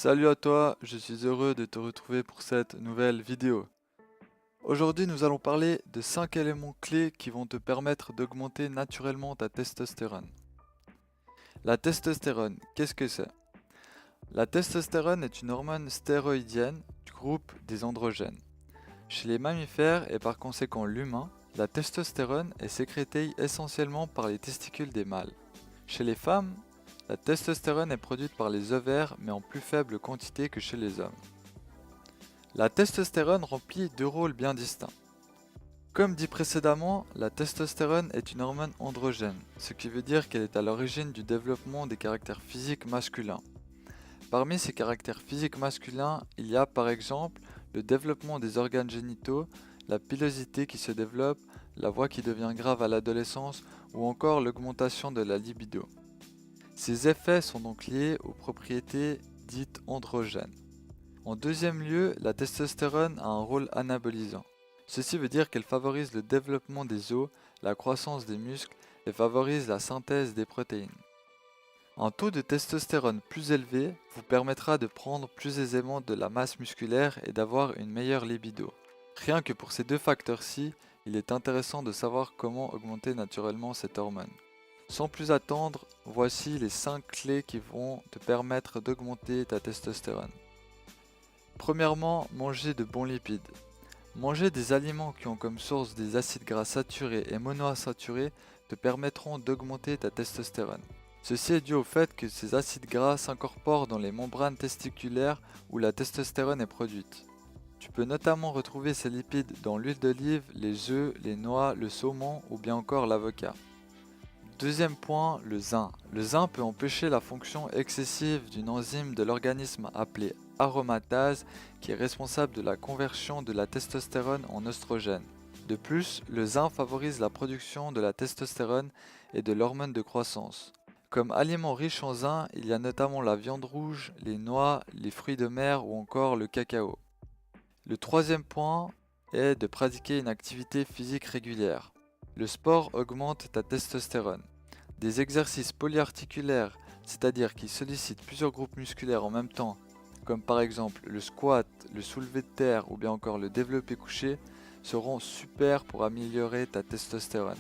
Salut à toi, je suis heureux de te retrouver pour cette nouvelle vidéo. Aujourd'hui, nous allons parler de 5 éléments clés qui vont te permettre d'augmenter naturellement ta testostérone. La testostérone, qu'est-ce que c'est? La testostérone est une hormone stéroïdienne du groupe des androgènes. Chez les mammifères et par conséquent l'humain, la testostérone est sécrétée essentiellement par les testicules des mâles. Chez les femmes, la testostérone est produite par les ovaires mais en plus faible quantité que chez les hommes. La testostérone remplit deux rôles bien distincts. Comme dit précédemment, la testostérone est une hormone androgène, ce qui veut dire qu'elle est à l'origine du développement des caractères physiques masculins. Parmi ces caractères physiques masculins, il y a par exemple le développement des organes génitaux, la pilosité qui se développe, la voix qui devient grave à l'adolescence ou encore l'augmentation de la libido. Ces effets sont donc liés aux propriétés dites androgènes. En deuxième lieu, la testostérone a un rôle anabolisant. Ceci veut dire qu'elle favorise le développement des os, la croissance des muscles et favorise la synthèse des protéines. Un taux de testostérone plus élevé vous permettra de prendre plus aisément de la masse musculaire et d'avoir une meilleure libido. Rien que pour ces deux facteurs-ci, il est intéressant de savoir comment augmenter naturellement cette hormone. Sans plus attendre, voici les 5 clés qui vont te permettre d'augmenter ta testostérone. Premièrement, manger de bons lipides. Manger des aliments qui ont comme source des acides gras saturés et monoinsaturés te permettront d'augmenter ta testostérone. Ceci est dû au fait que ces acides gras s'incorporent dans les membranes testiculaires où la testostérone est produite. Tu peux notamment retrouver ces lipides dans l'huile d'olive, les œufs, les noix, le saumon ou bien encore l'avocat. Deuxième point, le zinc. Le zinc peut empêcher la fonction excessive d'une enzyme de l'organisme appelée aromatase qui est responsable de la conversion de la testostérone en oestrogène. De plus, le zinc favorise la production de la testostérone et de l'hormone de croissance. Comme aliments riches en zinc, il y a notamment la viande rouge, les noix, les fruits de mer ou encore le cacao. Le troisième point est de pratiquer une activité physique régulière. Le sport augmente ta testostérone. Des exercices polyarticulaires, c'est-à-dire qui sollicitent plusieurs groupes musculaires en même temps, comme par exemple le squat, le soulevé de terre ou bien encore le développé couché, seront super pour améliorer ta testostérone.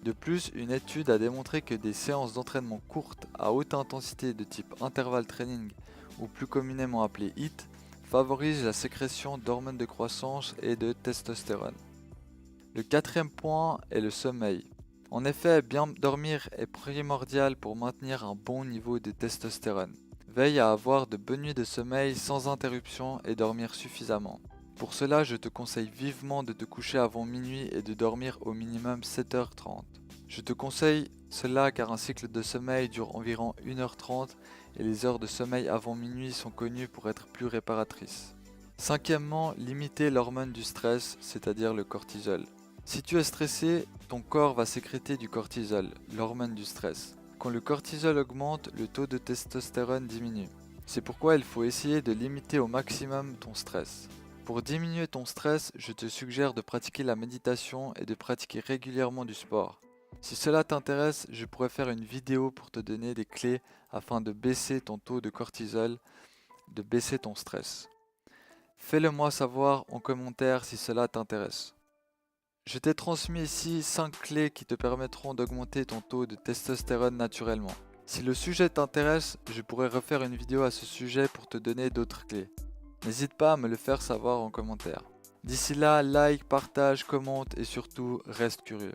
De plus, une étude a démontré que des séances d'entraînement courtes à haute intensité de type interval training ou plus communément appelé HIIT favorisent la sécrétion d'hormones de croissance et de testostérone. Le quatrième point est le sommeil. En effet, bien dormir est primordial pour maintenir un bon niveau de testostérone. Veille à avoir de bonnes nuits de sommeil sans interruption et dormir suffisamment. Pour cela, je te conseille vivement de te coucher avant minuit et de dormir au minimum 7h30. Je te conseille cela car un cycle de sommeil dure environ 1h30 et les heures de sommeil avant minuit sont connues pour être plus réparatrices. Cinquièmement, limiter l'hormone du stress, c'est-à-dire le cortisol. Si tu es stressé, ton corps va sécréter du cortisol, l'hormone du stress. Quand le cortisol augmente, le taux de testostérone diminue. C'est pourquoi il faut essayer de limiter au maximum ton stress. Pour diminuer ton stress, je te suggère de pratiquer la méditation et de pratiquer régulièrement du sport. Si cela t'intéresse, je pourrais faire une vidéo pour te donner des clés afin de baisser ton taux de cortisol, de baisser ton stress. Fais-le moi savoir en commentaire si cela t'intéresse. Je t'ai transmis ici 5 clés qui te permettront d'augmenter ton taux de testostérone naturellement. Si le sujet t'intéresse, je pourrais refaire une vidéo à ce sujet pour te donner d'autres clés. N'hésite pas à me le faire savoir en commentaire. D'ici là, like, partage, commente et surtout reste curieux.